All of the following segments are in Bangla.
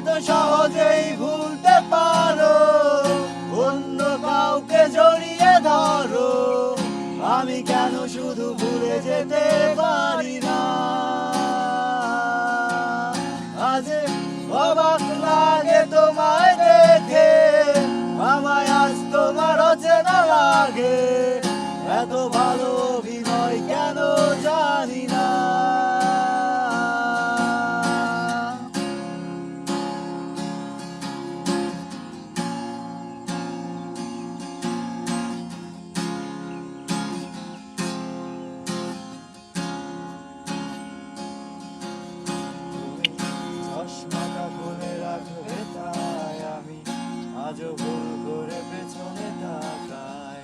এত সহজেই ভুলতে পারো, অন্য কাউকে জড়িয়ে ধরো, আমি কেন শুধু ভুলে যেতে পারি না। আজ অবাক লাগে তোমায় দেখে, আমায় আজ তোমার অচেনা লাগে, এত ভালো অভিনয় কেন জানি না। চশমাটা খুলে রাখবে তাই আমি আজও ভুল করে পেছনে তাকাই,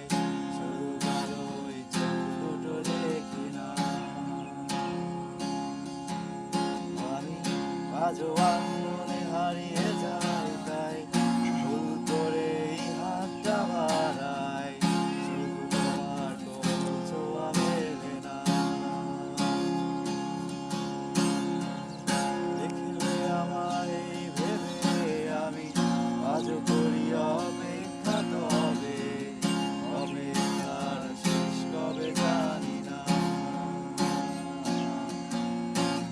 শুধু কারো ওই চোখ দুটো দেখি না। আমি আজও আনমনে হারিয়ে যাই, তাই ভুল করে এই হাতটা বাড়াই, শুধু তোমার কোমল ছোঁয়া মেলে না। দেখলে আমায় এই ভেবে আমি আজও করি অপেক্ষা, তবে অপেক্ষার শেষ কবে জানি না।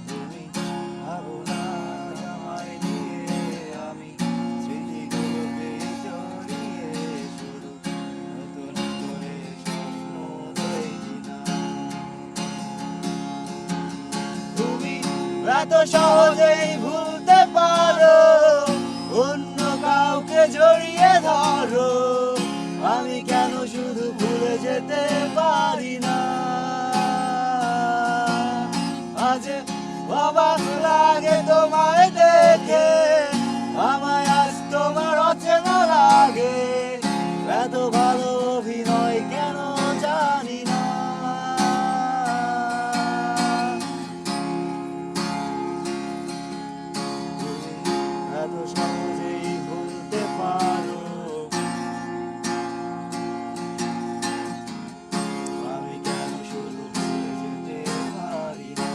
তুমি ভাবো না আমায় নিয়ে, আমি স্মৃতিগুলোকে জড়িয়ে শুধু নতুন করে স্বপ্ন দেখি না। তুমি এত সহজেই ভুলতে পারো, অন্য কাউকে জড়িয়ে ধরো, আমি কেন শুধু ভুলে যেতে পারি না। আজ অবাক লাগে তোমায় দেখে, আমায় আজ তোমার অচেনা লাগে, এত ভালো অভিনয় কেন জানি না। এত সহজেই ভুলতে পারো, আমি কেন শুধু ভুলে যেতে পারি না।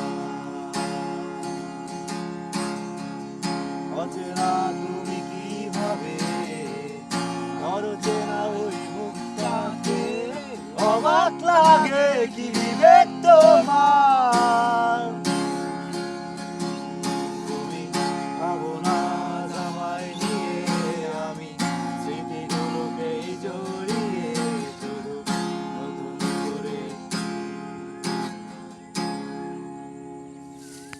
অচেনা তুমি কিভাবে অচেনা ওই মুখটাকে, অবাক লাগে কি বিবেক তোমার।